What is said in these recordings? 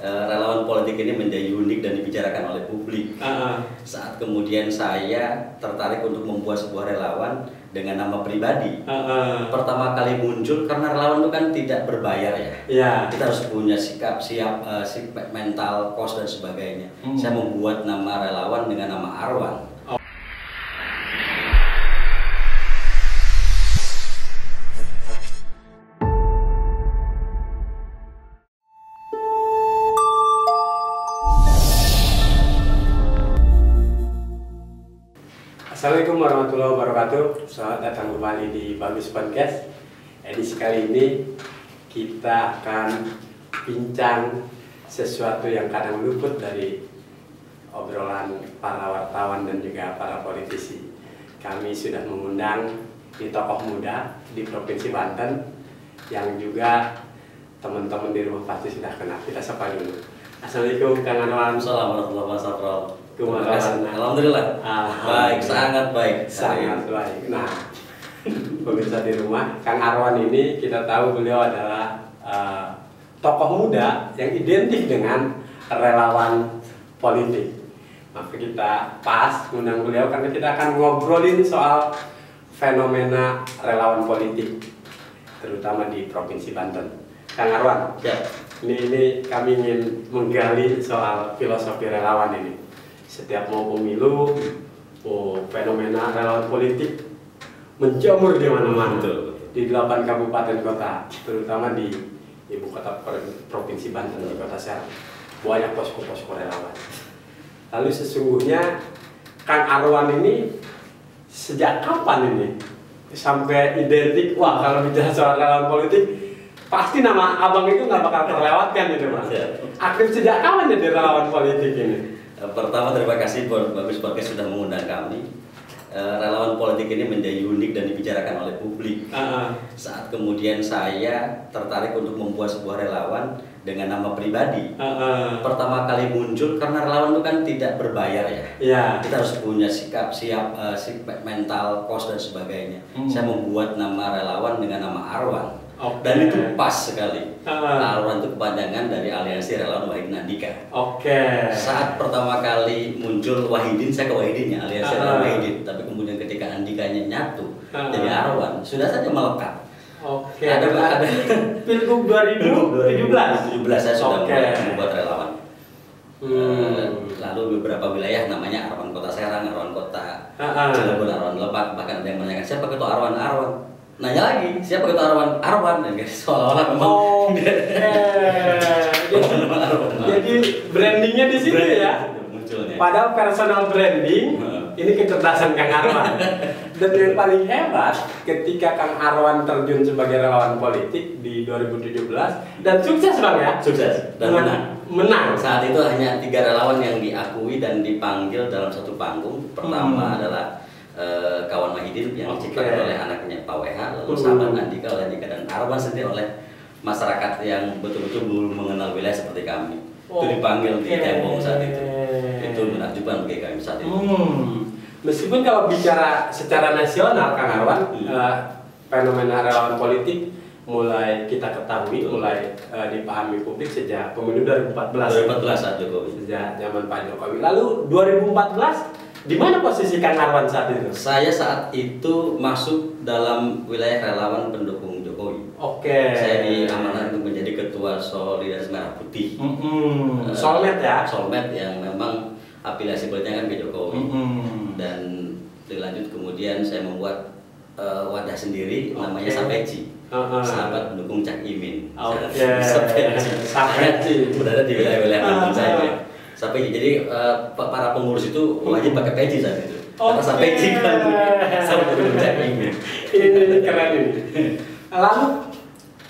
relawan politik ini menjadi unik dan dibicarakan oleh publik. Saat kemudian saya tertarik untuk membuat sebuah relawan dengan nama pribadi. Pertama kali muncul karena relawan itu kan tidak berbayar ya. Kita harus punya sikap siap, mental, kos dan sebagainya. Saya membuat nama relawan dengan nama Arwan. Assalamualaikum warahmatullahi wabarakatuh. Selamat datang kembali di Bagus Podcast. Edisi kali ini kita akan bincang sesuatu yang kadang luput dari obrolan para wartawan dan juga para politisi. Kami sudah mengundang di tokoh muda di Provinsi Banten yang juga teman-teman di rumah pasti sudah kenal. Kita sapa dulu. Assalamualaikum Kang Arwan. Assalamualaikum warahmatullahi wabarakatuh. Alhamdulillah. Baik, sangat baik. Sangat baik. Nah, pemirsa di rumah, Kang Arwan ini kita tahu beliau adalah tokoh muda yang identik dengan relawan politik. Maka kita pas undang beliau karena kita akan ngobrolin soal fenomena relawan politik, terutama di Provinsi Banten. Kang Arwan, ini kami ingin menggali soal filosofi relawan ini. Setiap mau pemilu, fenomena relawan politik menjamur di mana-mana, di 8 kabupaten kota, terutama di ibu kota Provinsi Banten, di Kota Serang, banyak posko-posko relawan. Lalu sesungguhnya Kang Arwan ini sejak kapan ini sampai identik? Wah, kalau bicara soal relawan politik, pasti nama abang itu nggak bakal terlewatkan gitu Mas. Aktif sejak kapan jadi relawan politik ini? Pertama, terima kasih buat Bagus Podcast sudah mengundang kami. Relawan politik ini menjadi unik dan dibicarakan oleh publik. Saat kemudian saya tertarik untuk membuat sebuah relawan dengan nama pribadi. Pertama kali muncul karena relawan itu kan tidak berbayar ya. Kita harus punya sikap siap, mental, kos dan sebagainya. Saya membuat nama relawan dengan nama Arwan. Dan itu pas sekali. Arwan itu kepanjangan dari Aliansi Relawan Wahidin Andika. Saat pertama kali muncul Wahidin, saya ke Wahidin ya, Aliansi Relawan Wahidin. Tapi kemudian ketika Andikanya nyatu jadi Arwan, sudah saja melekat. Ada Pilgub 2017 saya sudah membuat relawan. Lalu beberapa wilayah namanya Arwan Kota Serang, Arwan Kota Cilegon, Arwan Lebak, bahkan ada yang menanyakan siapa ketua Arwan. Nanya lagi, siapa ketua Arwan? Dan seolah-olah memang jadi brandingnya di sini ya. Munculnya. Padahal personal branding ini kecerdasan Kang Arwan. Dan yang paling hebat ketika Kang Arwan terjun sebagai relawan politik di 2017 dan sukses Bang ya. Sukses dan menang. Saat itu hanya 3 relawan yang diakui dan dipanggil dalam satu panggung. Pertama adalah kawan Wahidin yang diciptakan oleh anaknya Pak WH, lalu sahabat Andika oleh Andika, dan Arwan sendiri oleh masyarakat yang betul-betul belum mengenal wilayah seperti kami. Itu dipanggil di Tembong saat itu. Itu menakjubkan bagi kami saat itu. Meskipun kalau bicara secara nasional Kang Arwan, fenomena relawan politik mulai kita ketahui, mulai dipahami publik sejak pemilu 2014 saat Jokowi. Sejak zaman Pak Jokowi. Lalu 2014 di mana posisi Kang Arwan saat itu? Saya saat itu masuk dalam wilayah relawan pendukung Jokowi. Saya diamanahkan untuk menjadi ketua Solidaritas Merah Putih. Solmed ya? Solmed yang memang afiliasi politiknya kan ke Jokowi. Dan dilanjut kemudian saya membuat wadah sendiri namanya Sapeci. Sahabat pendukung Cak Imin. Sapeci berada di wilayah-wilayah Banten saya. Sampai jadi para pengurus itu wajib pakai peci saat itu. Karena sampai peci kan sampai berucap ini. Ini keren ini. Lalu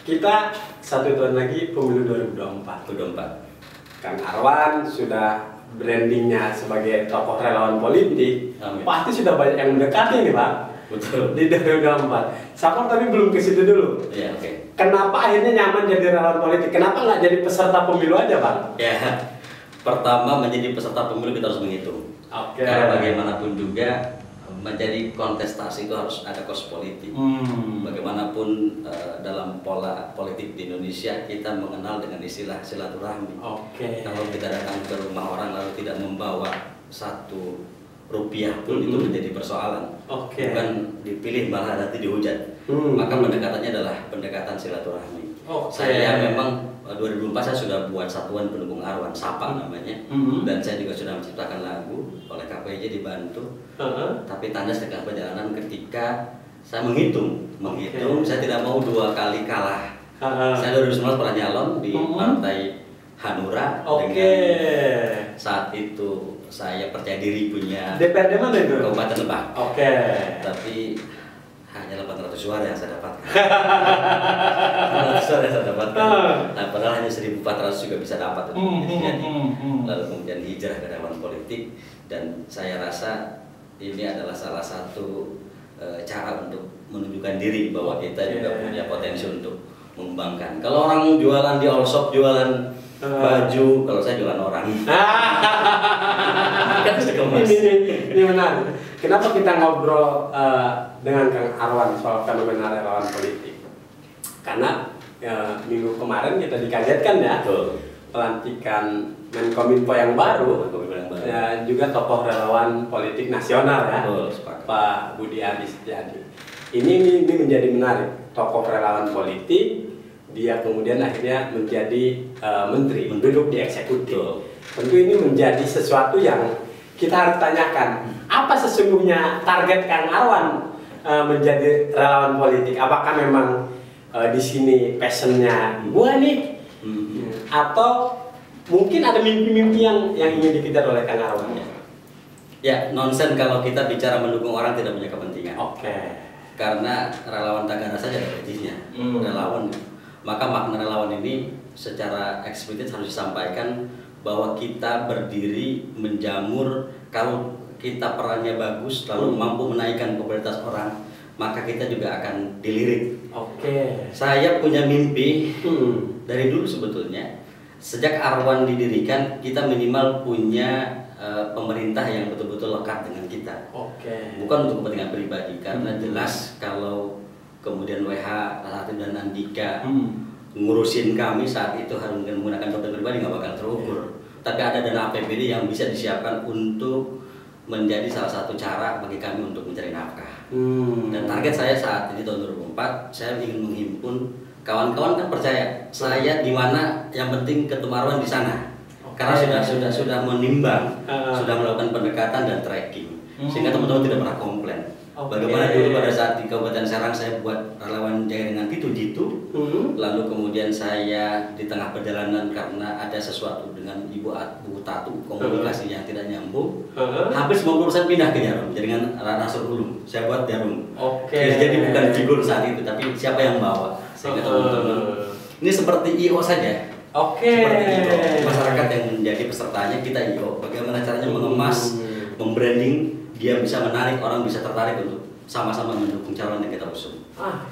kita 1 tahun lagi pemilu 2024. Kang Arwan sudah brandingnya sebagai tokoh relawan politik. Pasti sudah banyak yang mendekati nih Pak. Betul. Di 2024. Sapor tapi belum ke situ dulu. Iya, Kenapa akhirnya nyaman jadi relawan politik? Kenapa nggak jadi peserta pemilu aja Bang? Pertama, menjadi peserta pemilu kita harus menghitung. Karena bagaimanapun juga menjadi kontestasi itu harus ada kos politik. Bagaimanapun dalam pola politik di Indonesia kita mengenal dengan istilah silaturahmi. Kalau kita datang ke rumah orang lalu tidak membawa 1 rupiah pun itu menjadi persoalan. Bukan dipilih malah nanti dihujat. Maka pendekatannya adalah pendekatan silaturahmi. Saya memang 2004 saya sudah buat satuan pendukung Arwan, SAPA namanya, dan saya juga sudah menciptakan lagu oleh KPJ dibantu. Tapi tanda setengah perjalanan ketika saya menghitung, saya tidak mau 2 kali kalah. Saya 2019 pernah nyalon di partai Hanura dengan saat itu saya percaya diri punya DPRD mana itu? Kabupaten Lebak. Tapi hanya 800 suara yang saya dapatkan. 800 suara yang saya dapatkan. Nah, padahal hanya 1.400 juga bisa dapat. Lalu kemudian hijrah ke dalam politik, dan saya rasa ini adalah salah satu cara untuk menunjukkan diri bahwa kita juga punya potensi untuk mengembangkan. Kalau orang jualan di all shop, jualan baju, kalau saya jualan orang. Ini menarik. Kenapa kita ngobrol dengan Kang Arwan soal fenomena relawan politik? Karena minggu kemarin kita dikagetkan ya, pelantikan Menkominfo yang baru, ya, juga tokoh relawan politik nasional ya, Pak Budi Ari Setiadi. Ini menjadi menarik, tokoh relawan politik, dia kemudian akhirnya menjadi menteri, duduk di eksekutif. Tentu ini menjadi sesuatu yang kita harus tanyakan, apa sesungguhnya target Kang Arwan menjadi relawan politik? Apakah memang di sini passionnya gua nih, atau mungkin ada mimpi-mimpi yang ingin dikejar oleh Kang Arwan? Ya, nonsen kalau kita bicara mendukung orang tidak punya kepentingan. Karena relawan tagana saja ada gajinya, relawan. Maka makna relawan ini secara eksplisit harus disampaikan bahwa kita berdiri menjamur. Kalau kita perannya bagus lalu mampu menaikkan popularitas orang, maka kita juga akan dilirik. Saya punya mimpi dari dulu sebetulnya. Sejak Arwan didirikan, kita minimal punya pemerintah yang betul-betul lekat dengan kita. Bukan untuk kepentingan pribadi, karena jelas kalau kemudian WH, Hatim dan Andika ngurusin kami saat itu harus menggunakan dompet pribadi nggak bakal terukur. Tapi ada dana APBD yang bisa disiapkan untuk menjadi salah satu cara bagi kami untuk mencari nafkah. Dan target saya saat ini tahun 2004, saya ingin menghimpun kawan-kawan. Kan percaya saya di mana, yang penting Ketum Arwan di sana. Karena sudah menimbang, sudah melakukan pendekatan dan tracking, sehingga teman-teman tidak pernah komplain. Bagaimana dulu pada saat di Kabupaten Serang saya buat relawan Jaya dengan Jitu, lalu kemudian saya di tengah perjalanan karena ada sesuatu dengan Ibu Tatu, komunikasi yang tidak nyambung, hampir 90% pindah ke Jarum, jaringan Nasrul Ulum, saya buat Jarum. Jadi bukan figur saat itu, tapi siapa yang bawa, sehingga teman-teman ini seperti IO saja. Seperti IO, masyarakat yang menjadi pesertanya kita IO, bagaimana caranya mengemas, membranding, dia bisa menarik, orang bisa tertarik untuk sama-sama mendukung calon yang kita usung.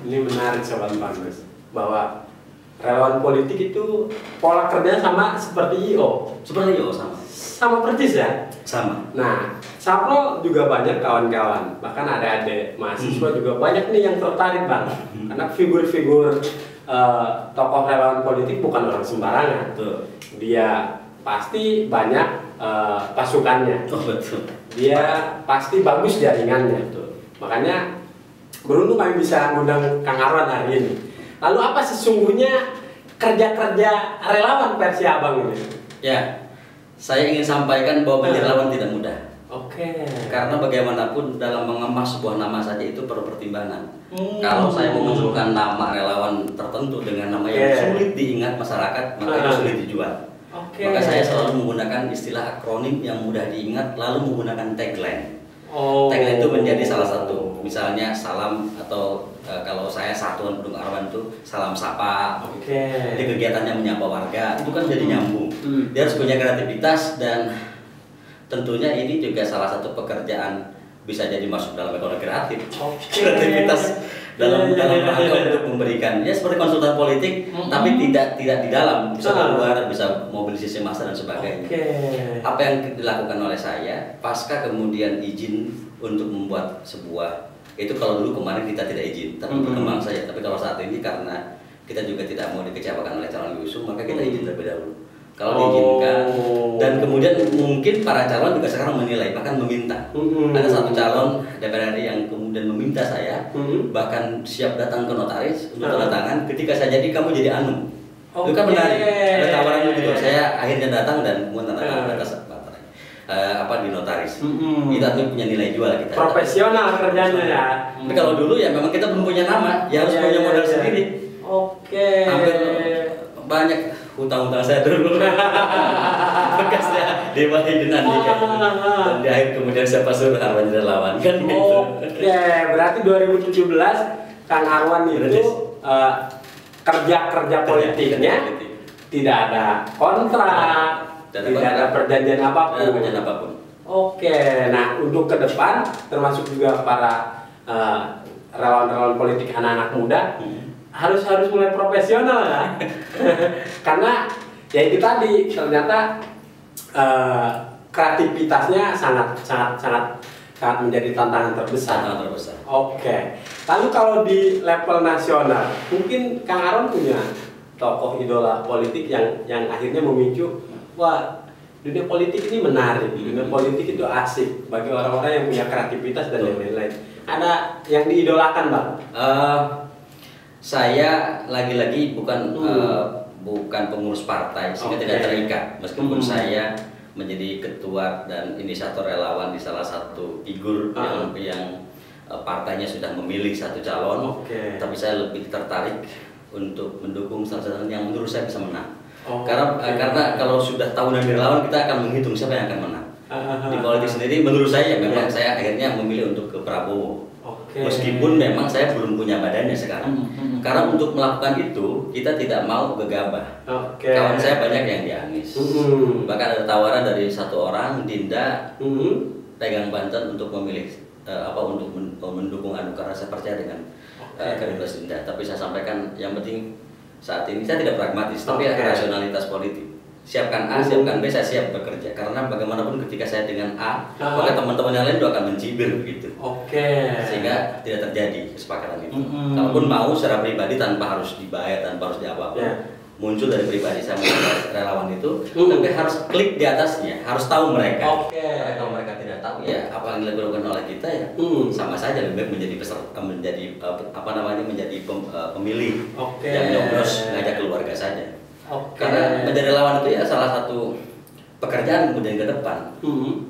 Ini menarik Sobat Pangus, bahwa relawan politik itu pola kerjanya sama seperti IO. Sama persis ya? Sama. Nah, Sapro juga banyak kawan-kawan, bahkan ada adik mahasiswa juga banyak nih yang tertarik Bang. Karena figur-figur tokoh relawan politik bukan orang sembarangan. Dia pasti banyak pasukannya. Dia pasti bagus jaringannya. Makanya beruntung kami bisa mengundang Kang Arwan hari ini. Lalu apa sesungguhnya kerja-kerja relawan versi Abang ini? Ya, saya ingin sampaikan bahwa menjadi relawan tidak mudah. Karena bagaimanapun dalam mengemas sebuah nama saja itu perlu pertimbangan. Kalau saya memunculkan nama relawan tertentu dengan nama yang sulit diingat masyarakat, maka itu sulit dijual. Maka saya selalu menggunakan istilah akronim yang mudah diingat, lalu menggunakan tagline. Tagline itu menjadi salah satu, misalnya salam, atau kalau saya Satuan Pendukung Arwan itu salam sapa. Jadi kegiatannya menyapa warga, itu kan jadi nyambung. Dia harus punya kreativitas, dan tentunya ini juga salah satu pekerjaan bisa jadi masuk dalam ekonomi kreatif. Kreativitas dalam rangka untuk memberikan, ya seperti konsultan politik, tapi tidak di dalam, bisa keluar, bisa mobilisasi massa dan sebagainya. Apa yang dilakukan oleh saya pasca kemudian izin untuk membuat sebuah, itu kalau dulu kemarin kita tidak izin, tapi berkembang saja. Tapi kalau saat ini karena kita juga tidak mau dikecewakan oleh calon diusung, maka kita izin terlebih dahulu. Kalau diizinkan, dan kemudian mungkin para calon juga sekarang menilai, bahkan meminta. Ada satu calon DPR RI yang kemudian meminta saya, bahkan siap datang ke notaris untuk tanda tangan. Ketika saya jadi, kamu jadi anu. Itu kan menarik. Ada tawaran gitu. Saya akhirnya datang dan kemudian tanda tangan atas di notaris. Kita punya nilai jual kita. Profesional kerjanya ya. Tapi kalau dulu ya memang kita belum punya nama, ya harus punya modal sendiri. Hampir banyak hutang-hutang saya dulu. Bekasnya Dewa Hidden Andika. Dan di akhir kemudian siapa suruh Arwan relawan kan gitu. Berarti 2017 Kang Arwan itu kerja politiknya tidak ada kontrak, tidak ada perjanjian apapun. Nah untuk ke depan termasuk juga para relawan-relawan politik anak-anak muda harus mulai profesional ya. Karena ya itu tadi ternyata kreativitasnya sangat menjadi tantangan terbesar. Lalu kalau di level nasional, mungkin Kang Aron punya tokoh idola politik yang akhirnya memicu, wah dunia politik ini menarik, dunia politik itu asik bagi orang-orang yang punya kreativitas dan yang lain-lain. Ada yang diidolakan, Bang? Saya lagi-lagi bukan pengurus partai, sehingga tidak terikat. Meskipun saya menjadi ketua dan inisiator relawan di salah satu figur yang partainya sudah memilih satu calon, tapi saya lebih tertarik untuk mendukung salah satu yang menurut saya bisa menang. Karena kalau sudah tahunan relawan, kita akan menghitung siapa yang akan menang. Di politik sendiri, menurut saya memang saya akhirnya memilih untuk ke Prabowo. Meskipun memang saya belum punya badannya sekarang. Karena untuk melakukan itu kita tidak mau gegabah. Kawan saya banyak yang di Anies. Bahkan ada tawaran dari satu orang, Dinda, pegang Banten untuk memilih untuk mendukung Anu, karena saya percaya dengan kredibilitas Dinda. Tapi saya sampaikan yang penting saat ini saya tidak pragmatis, tapi rasionalitas politik. Siapkan A, siapkan B, saya siap bekerja. Karena bagaimanapun ketika saya dengan A, maka teman-teman yang lain itu akan mencibir begitu. Sehingga tidak terjadi kesepakatan itu. Kalaupun mau secara pribadi tanpa harus dibayar, tanpa harus diapa-apa, muncul dari pribadi saya relawan itu, tapi harus klik di atasnya, harus tahu mereka. Kalau mereka tidak tahu, ya apa yang dilakukan oleh kita ya sama saja, lebih baik menjadi menjadi pemilih yang nyoblos ngajak keluarga saja. Karena menjadi relawan itu ya salah satu pekerjaan kemudian ke depan.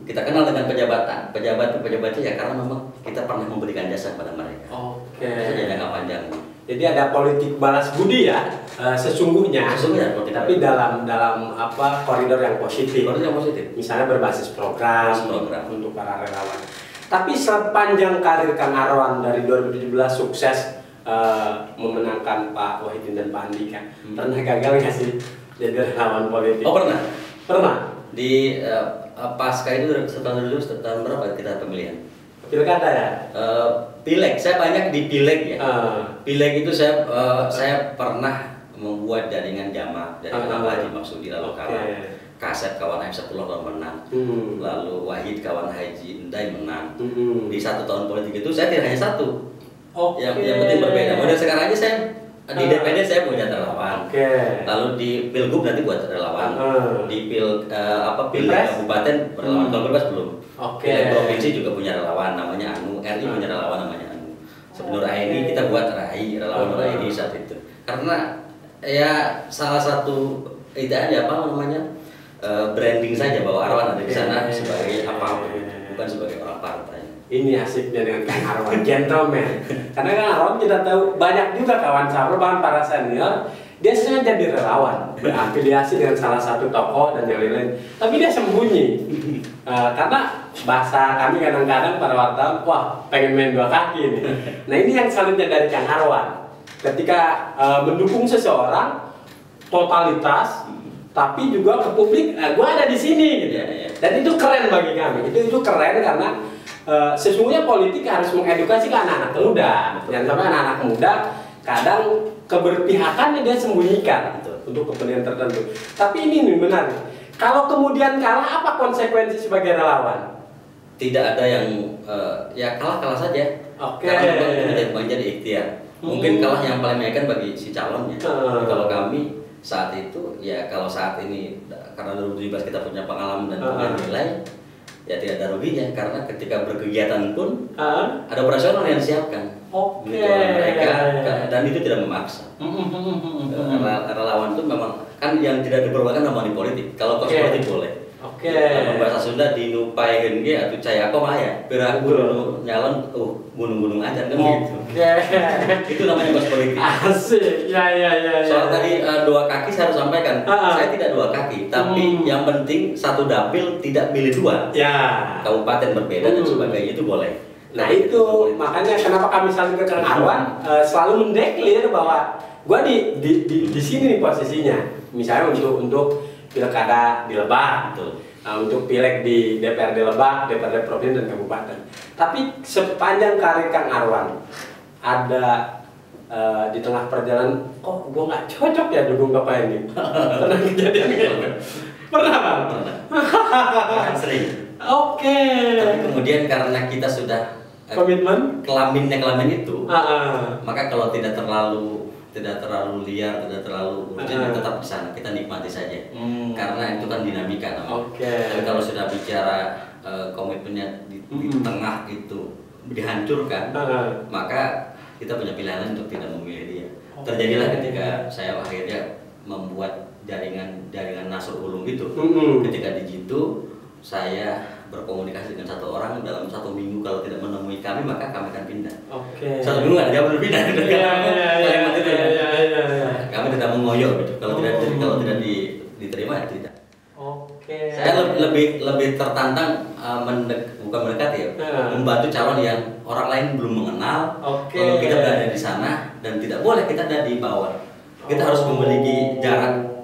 Kita kenal dengan pejabatnya ya karena memang kita pernah memberikan jasa kepada mereka. Itu jangka panjang. Jadi ada politik balas budi ya sesungguhnya tapi dalam koridor yang positif. Misalnya berbasis program untuk para relawan. Tapi sepanjang karir Kang Arwan dari 2017 sukses memenangkan Pak Wahidin dan Pak Andika. Pernah gagal nggak sih jadi relawan politik? Pernah. Di pasca itu setelah berapa kita pemilihan? Pilkada ya? Pileg, saya banyak di pileg ya. Pileg itu saya pernah membuat jaringan jamaah dari Pak Haji Maksudi, lalu Kasep kawan F10 kalau menang, lalu Wahid kawan Haji Endai menang. Di 1 tahun politik itu saya tidak hanya satu. Yang penting berbeda. Model sekarang aja saya di DPD saya punya relawan. Lalu di Pilgub nanti buat relawan. Di kabupaten relawan, kalau Pilpres belum. Pileg provinsi juga punya relawan namanya Anu, RI punya relawan namanya Anu. Sebelum ini kita buat relawan RI saat itu. Karena ya salah satu itu aja branding saja bahwa Arwan ada di sana sebagai apapun, bukan sebagai orang partai. Ini asiknya dengan Kang Arwan, gentleman. Karena Kang Arwan kita tahu banyak juga kawan sahabat, bahkan para senior, dia sengaja jadi relawan, berafiliasi dengan salah satu tokoh dan yang lain-lain. Tapi dia sembunyi, karena bahasa kami kadang-kadang para wartawan, wah pengen main 2 kaki nih. Nah ini yang selanjutnya dari Kang Arwan. Ketika mendukung seseorang, totalitas, tapi juga ke publik, gue ada di sini, gitu. Dan itu keren bagi kami. Itu keren karena sesungguhnya politik harus mengedukasi ke anak-anak muda. Jangan sampai anak-anak muda kadang keberpihakannya dia sembunyikan untuk kepentingan tertentu. Tapi ini nih benar. Kalau kemudian kalah, apa konsekuensi sebagai relawan? tidak ada yang ya kalah saja. Karena memang menjadi ikhtiar. Mungkin kalah yang paling meyakinkan bagi si calonnya. Kalau kami saat itu ya kalau saat ini karena 2017 kita punya pengalaman dan punya nilai, ya tidak ada ruginya karena ketika berkegiatan pun ada operasional yang disiapkan. Mereka dan itu tidak memaksa. Relawan itu memang kan yang tidak diperlukan nama di politik. Kalau kos politik boleh. Bahasa Sunda dinupaikeun ge atuh cai ako mah ya. Piraku nyalon gunung-gunung aja kan gitu. Itu namanya kos politik. Asik. Ya. Soal tadi dua kaki saya harus sampaikan. Saya tidak dua kaki, tapi yang penting satu dapil tidak milih dua. Kabupaten berbeda dan sebagainya itu boleh. Nah itu makanya kenapa kami selalu ke Kang Arwan selalu mendeklir bahwa gua di sini nih posisinya. Misalnya untuk pilkada di Lebak, untuk pileg di DPRD Lebak, DPRD Provinsi dan Kabupaten. Tapi sepanjang karir Kang Arwan ada di tengah perjalanan, kok gua nggak cocok ya dukung bapak ini. Pernah kejadian gitu? Pernah bang? Pernah. Sering. Tapi kemudian karena kita sudah komitmen kelamin itu, maka kalau tidak terlalu liar, tidak terlalu urgent, tetap di sana kita nikmati saja. Karena itu kan dinamika namanya. Tapi kalau sudah bicara komitmennya di tengah itu dihancurkan, maka kita punya pilihan untuk tidak memilih dia. Terjadilah ketika saya akhirnya membuat jaringan Nasrul Ulum itu. Ketika di situ saya berkomunikasi dengan satu orang dalam 1 minggu, kalau tidak menemui kami maka kami akan pindah. 1 minggu nggak jauh pindah. Kami tidak mengoyo gitu. Kalau tidak diterima ya tidak. Saya lebih tertantang bukan mendekati ya, membantu calon yang orang lain belum mengenal. Kalau kita berada di sana dan tidak boleh kita ada di bawah. Kita harus memiliki jarak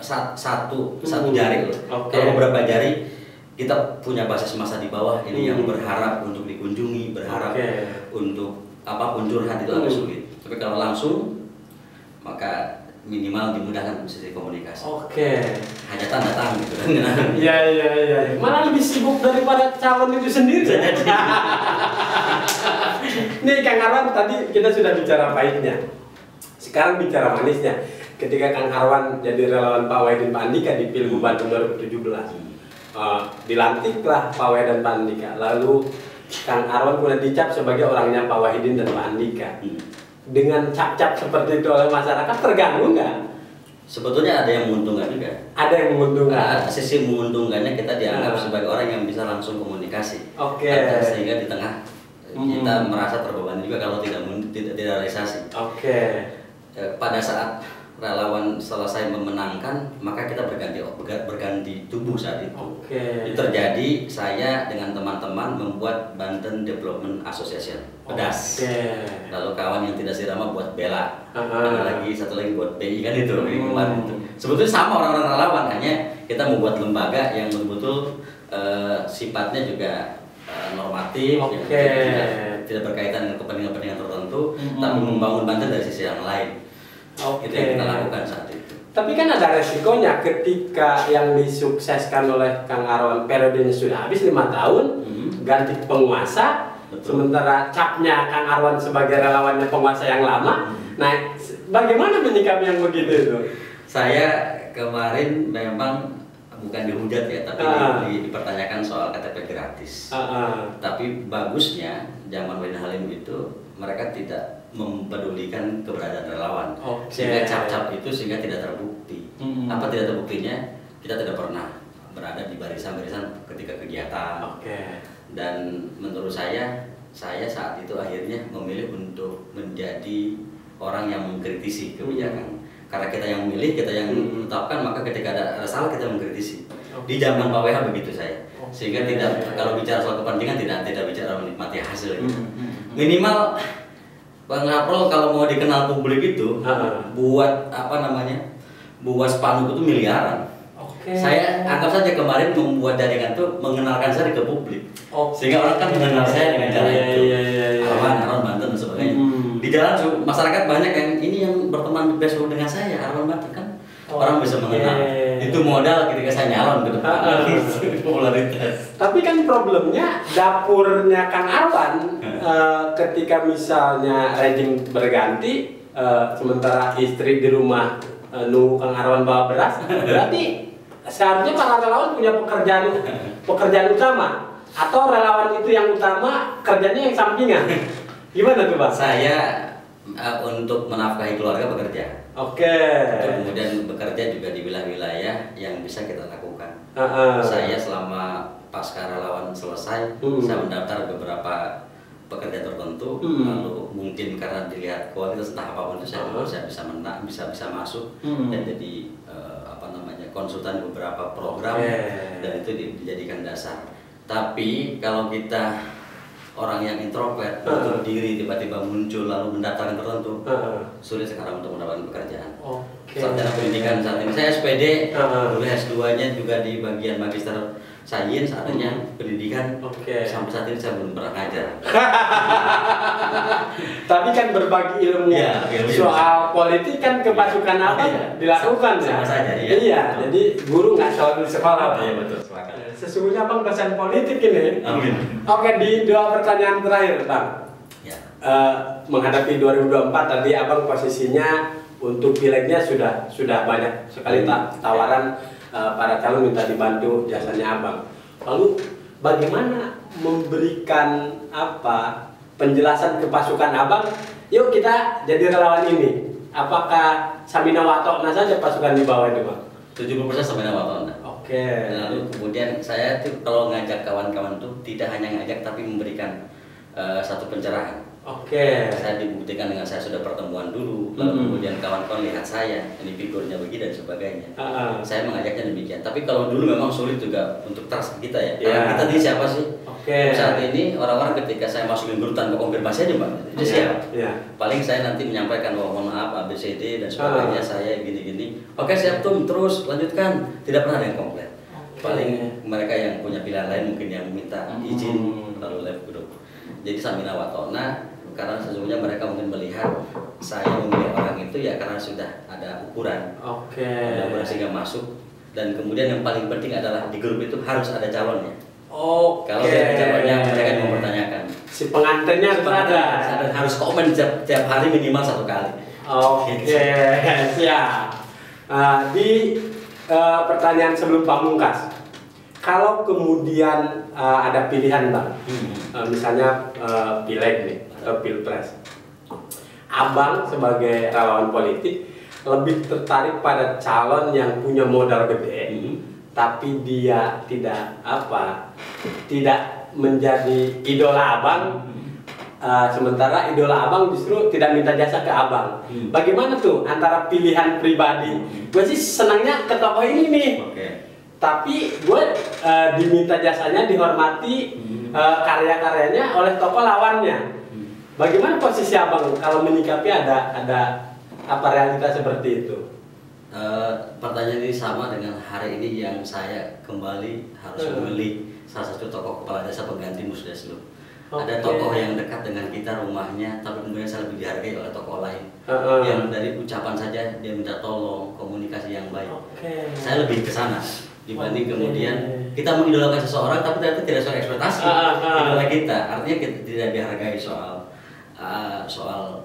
satu jari loh. Kalau beberapa jari kita punya basis massa di bawah ini yang berharap untuk dikunjungi, berharap untuk apapun curhat itu agak sulit. Tapi kalau langsung maka minimal dimudahkan sisi komunikasi. Hajatan datang gitu kan. Iya. Malah lebih sibuk daripada calon itu sendiri. Nih Kang Arwan, tadi kita sudah bicara pahitnya. Sekarang bicara manisnya. Ketika Kang Arwan jadi relawan Pak Wahidin Pak Andika di Pilgub Banten 2017. Dilantiklah Pak Wahidin dan Pak Andika. Lalu Kang Arwan kemudian dicap sebagai orangnya Pak Wahidin dan Pak Andika. Dengan cap-cap seperti itu oleh masyarakat terganggu nggak? Sebetulnya ada yang menguntungkan juga. Ada yang menguntungkan. Sisi menguntungkannya kita dianggap sebagai orang yang bisa langsung komunikasi. Sehingga di tengah kita merasa terbebani juga kalau tidak realisasi. Pada saat relawan selesai memenangkan, maka kita berganti tubuh saat itu. Itu terjadi, saya dengan teman-teman membuat Banten Development Association, PEDAS. Lalu kawan yang tidak sirama buat Bela, ada lagi satu lagi buat BI kan itu. Kemarin itu sebetulnya sama orang-orang relawan, hanya kita membuat lembaga yang betul-betul sifatnya juga normatif, tidak berkaitan dengan kepentingan tertentu, tapi membangun Banten dari sisi yang lain. Itu yang kita lakukan saat itu. Tapi kan ada resikonya ketika yang disukseskan oleh Kang Arwan periodenya sudah habis 5 tahun, ganti penguasa, sementara capnya Kang Arwan sebagai relawannya penguasa yang lama. Nah, bagaimana menyikapi yang begitu itu? Saya kemarin memang bukan dihujat ya, tapi dipertanyakan soal KTP gratis. Tapi bagusnya zaman Wahidin Halim itu mereka tidak mempedulikan keberadaan relawan, sehingga cap-cap itu sehingga tidak terbukti. Apa tidak terbuktinya? Kita tidak pernah berada di barisan-barisan ketika kegiatan. Dan menurut saya saat itu akhirnya memilih untuk menjadi orang yang mengkritisi kebijakan. Karena kita yang memilih, kita yang menetapkan, maka ketika ada salah kita mengkritisi. Di zaman Pak WH begitu saya, sehingga tidak, kalau bicara soal kepentingan tidak bicara menikmati hasil gitu. Minimal Bang April kalau mau dikenal publik itu buat buat spanduk itu miliaran. Saya anggap saja kemarin membuat jaringan itu mengenalkan saya ke publik, sehingga orang kan mengenal saya dengan cara itu. Arwan Banten dan sebagainya. Di jalan masyarakat banyak yang ini yang berteman Facebook dengan saya, Arwan Banten kan orang bisa mengenal. Itu modal ketika saya nyalon ke depan. Popularitas. Tapi kan problemnya dapurnya Kang Arwan ketika misalnya rejim berganti, sementara istri di rumah nunggu Kang Arwan bawa beras, berarti seharusnya para relawan punya pekerjaan utama, atau relawan itu yang utama, kerjanya yang sampingan. Gimana tuh Pak? Saya untuk menafkahi keluarga bekerja. Oke. Kemudian bekerja juga di wilayah-wilayah yang bisa kita lakukan. Saya selama pasca relawan selesai, saya mendaftar beberapa pekerjaan tertentu, lalu mungkin karena dilihat kualitas entah apapun itu saya bisa menang, bisa masuk dan jadi konsultan beberapa program, dan itu dijadikan dasar. Tapi kalau kita orang yang introvert, menutup diri, tiba-tiba muncul lalu mendaftarkan tertentu, sulit sekarang untuk mendapatkan pekerjaan. Sarjana pendidikan saat ini saya SPD, dulu S2-nya juga di bagian magister sains, artinya pendidikan. Sampai saat ini saya belum pernah ngajar. Tapi kan berbagi ilmu soal politik kan kepasukan apa dilakukan sama saja. Iya, jadi guru nggak selalu di sekolah. Iya betul. Sesungguhnya Bang dosen politik ini. Amin. Oke, di 2 pertanyaan terakhir Bang. Ya. Menghadapi 2024 tadi Abang posisinya untuk pileknya sudah banyak sekali tawaran para calon minta dibantu jasanya Abang. Lalu bagaimana memberikan penjelasan ke pasukan Abang? Yuk kita jadi relawan ini. Apakah Samina Watokna saja pasukan di bawah itu Bang? 70% Samina Watokna. Lalu kemudian saya tuh kalau ngajak kawan-kawan tuh tidak hanya ngajak tapi memberikan satu pencerahan. Saya dibuktikan dengan saya sudah pertemuan dulu, lalu kemudian kawan-kawan lihat saya, ini figurnya begini dan sebagainya. Saya mengajaknya demikian. Tapi kalau dulu memang sulit juga untuk trust kita ya. Kita ini siapa sih? Saat ini orang-orang ketika saya masukin grup tanpa konfirmasi aja Mbak, itu siapa? Paling saya nanti menyampaikan mohon maaf ABCD dan sebagainya, saya gini-gini. Oke siap Tum, terus lanjutkan. Tidak pernah ada yang komplit. Paling mereka yang punya pilihan lain mungkin yang minta izin lalu live grup. Jadi Samina Watokna, karena sesungguhnya mereka mungkin melihat saya memilih orang itu ya karena sudah ada ukuran. Sehingga masuk. Dan kemudian yang paling penting adalah di grup itu harus ada calonnya. Kalau tidak ada calonnya, mereka yang mempertanyakan. Si pengantinnya harus komen tiap hari minimal 1 kali. Siap. Di pertanyaan sebelum pamungkas, kalau kemudian ada pilihan Bang, misalnya pileg nih atau pilpres, Abang sebagai relawan politik lebih tertarik pada calon yang punya modal gede, tapi dia tidak menjadi idola Abang, sementara idola Abang justru tidak minta jasa ke Abang. Bagaimana tuh antara pilihan pribadi? Gue sih senangnya ke tokoh ini nih, tapi gue diminta jasanya, dihormati karya-karyanya oleh tokoh lawannya. Bagaimana posisi Abang kalau menyikapi ada realita seperti itu? Pertanyaan ini sama dengan hari ini yang saya kembali harus memilih salah satu tokoh kepala desa pengganti Musdeslu. Ada tokoh yang dekat dengan kita rumahnya, tapi kemudian saya lebih dihargai oleh tokoh lain yang dari ucapan saja dia minta tolong, komunikasi yang baik. Saya lebih ke sana dibanding kemudian kita mengidolakan seseorang tapi ternyata tidak sesuai ekspektasi idola kita. Artinya kita tidak dihargai soal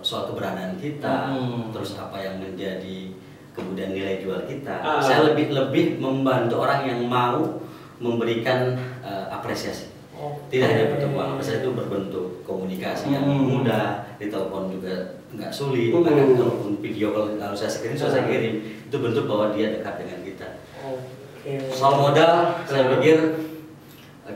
keberadaan kita, terus apa yang menjadi kemudian nilai jual kita. Saya lebih membantu orang yang mau memberikan apresiasi. Tidak hanya bentuk uang, apresiasi itu berbentuk komunikasi yang mudah, ditelepon juga nggak sulit, bahkan kalaupun video kalau saya saya kirim, itu bentuk bahwa dia dekat dengan kita. Soal modal, saya pikir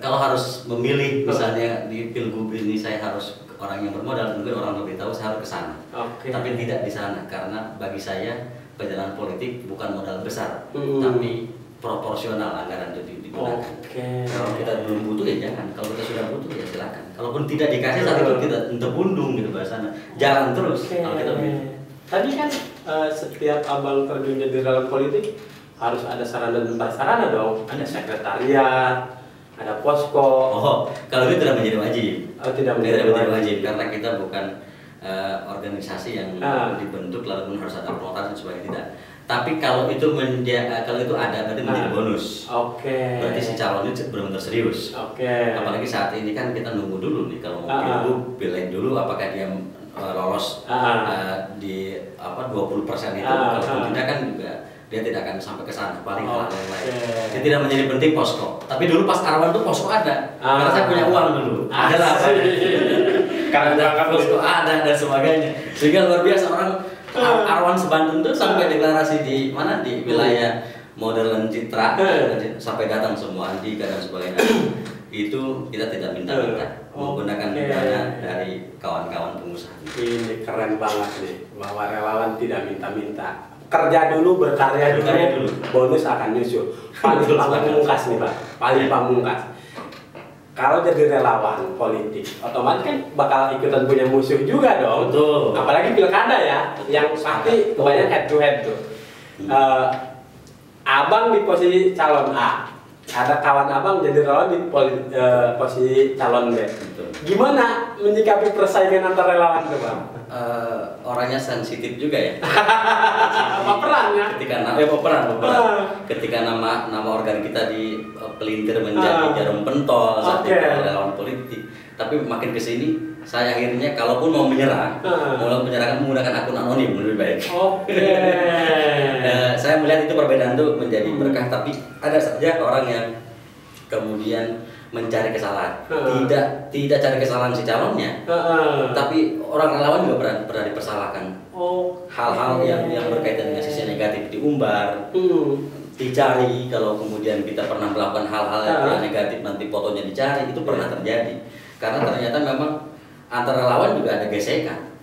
kalau harus memilih misalnya di pilgub ini saya harus orang yang bermodal, mungkin orang lebih tahu saya harus ke sana. Tapi tidak di sana karena bagi saya perjalanan politik bukan modal besar, tapi proporsional anggaran itu digunakan. Kalau kita belum butuh ya jangan, kalau kita sudah butuh ya silakan. Kalaupun tidak dikasih saat itu kita tebundung gitu bahasanya, jalan terus. Kalau kita tadi kan setiap Abang terjun di dalam politik harus ada sarana dan prasarana dong, ada sekretariat, ada posko. Kalau itu tidak menjadi wajib. Tidak menjadi wajib karena kita bukan organisasi yang dibentuk lalu harus ada protase supaya tidak. Tapi kalau itu kalau itu ada berarti menjadi bonus. Oke. Berarti si calon itu benar-benar serius. Oke. Apalagi saat ini kan kita nunggu dulu nih kalau mau pilih dulu apakah dia lolos di 20% itu. Kalau tidak kan juga dia tidak akan sampai ke sana, paling hal yang lain. Dia tidak menjadi penting posko. Tapi dulu pas Arwan tuh posko ada, karena saya punya uang dulu. Ada lah, karena posko ada dan sebagainya. Sehingga luar biasa orang Arwan Sebanten tuh sampai deklarasi di mana di wilayah Modern Citra, sampai datang semua Andika dan sebagainya. Itu kita tidak minta-minta, menggunakan dana dari kawan-kawan pengusaha. Ini keren banget nih, bahwa relawan tidak minta-minta. Kerja dulu, berkarya dulu, bonus akan nyusul. Paling pamungkas nih Pak, paling pamungkas. Kalau jadi relawan politik, otomatis kan bakal ikutan punya musuh juga dong. Betul. Apalagi pilkada ya, yang pasti kebanyakan head to head tuh. Abang di posisi calon A, ada kawan abang jadi relawan di posisi calon B. Betul. Gimana menyikapi persaingan antar relawan itu Bang? Orangnya sensitif juga ya. Baperan ya? Ketika nama organ kita dipelintir menjadi jarum pentol saat relawan politik. Tapi makin kesini saya akhirnya kalaupun mau menyerah, menggunakan akun anonim lebih baik. Saya melihat itu perbedaan itu menjadi berkah, tapi ada saja orang yang kemudian mencari kesalahan, tidak cari kesalahan si calonnya, tapi orang relawan juga pernah dipersalahkan. Hal-hal yang berkaitan dengan sisi negatif diumbar, dicari. Kalau kemudian kita pernah melakukan hal-hal yang negatif, nanti fotonya dicari, itu pernah terjadi. Karena ternyata memang antara relawan juga ada gesekan.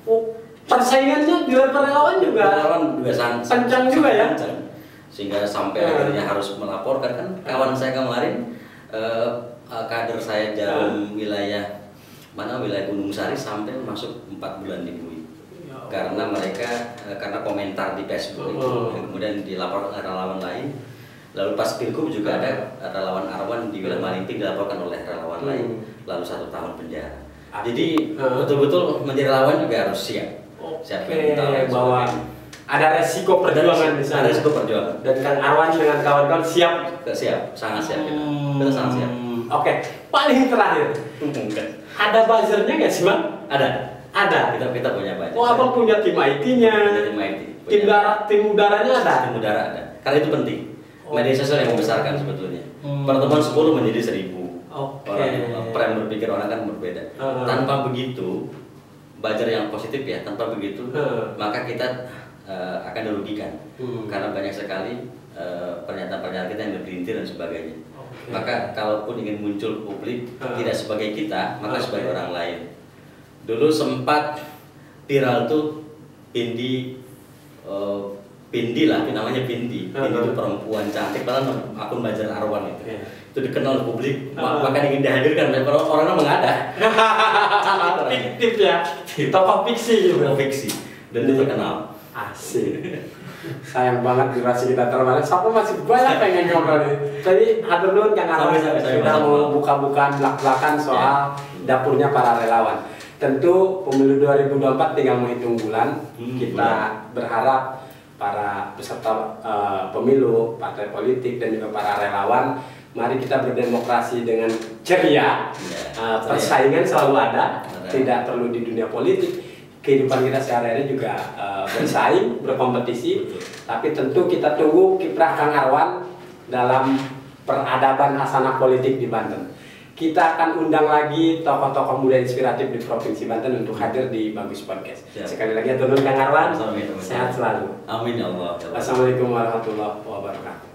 Persaingannya di luar relawan juga. Relawan juga kencang juga ya. Sehingga sampai akhirnya harus melaporkan kan kawan saya kemarin. Kader saya jarum wilayah Gunung Sari sampai masuk 4 bulan dibunuh karena mereka karena komentar di Facebook itu, kemudian dilaporkan oleh relawan lain. Lalu pas Pilgub juga ada relawan Arwan di wilayah Malinti dilaporkan oleh relawan lain, lalu 1 tahun penjara. Jadi betul-betul menjadi relawan juga harus siap. Siap bahwa ada resiko perjuangan di sana. Ada resiko perjuangan. Dan Kang Arwan dengan kawan-kawan siap, sangat siap kita sangat siap. Oke, paling terakhir. Ada buzzernya nggak sih Bang? Ada. Kita punya buzzer. Abang punya tim IT-nya. Tim IT. Tim udaranya ada. Tim udara ada. Karena itu penting. Media sosial yang membesarkan sebetulnya. Pertemuan 10 menjadi 1000. Orang berpikir orang kan berbeda. Tanpa begitu, buzzer yang positif ya. Tanpa begitu, maka kita akan dirugikan. Karena banyak sekali pernyataan-pernyataan kita yang bergelintir dan sebagainya. Maka kalaupun ingin muncul publik tidak sebagai kita, maka sebagai orang lain. Dulu sempat viral tuh Pindi lah, namanya Pindi itu perempuan cantik, padahal akun buzzer Arwan itu. Itu dikenal publik, maka ingin dihadirkan oleh orang mengada. Fiktif ya, tokoh fiksi gitu. Fiksi dan dia terkenal. Asik. Sayang banget durasi kita terbatas. Siapa masih banyak pengen ngobrol nih. Jadi hatur nuhun Kang Arwan sudah mau buka-bukaan belak-belakan soal dapurnya para relawan. Tentu pemilu 2024 tinggal menghitung bulan. Kita berharap para peserta pemilu, partai politik dan juga para relawan, mari kita berdemokrasi dengan ceria. Persaingan selalu ada, tidak perlu di dunia politik. Kehidupan kita sehari-hari juga bersaing, berkompetisi. Tapi tentu kita tunggu kiprah Kang Arwan dalam peradaban hasanah politik di Banten. Kita akan undang lagi tokoh-tokoh muda inspiratif di Provinsi Banten untuk hadir di Bagus Podcast. Sekali lagi turun Kang Arwan, sehat selalu. Amin ya Allah. Wassalamualaikum warahmatullahi wabarakatuh.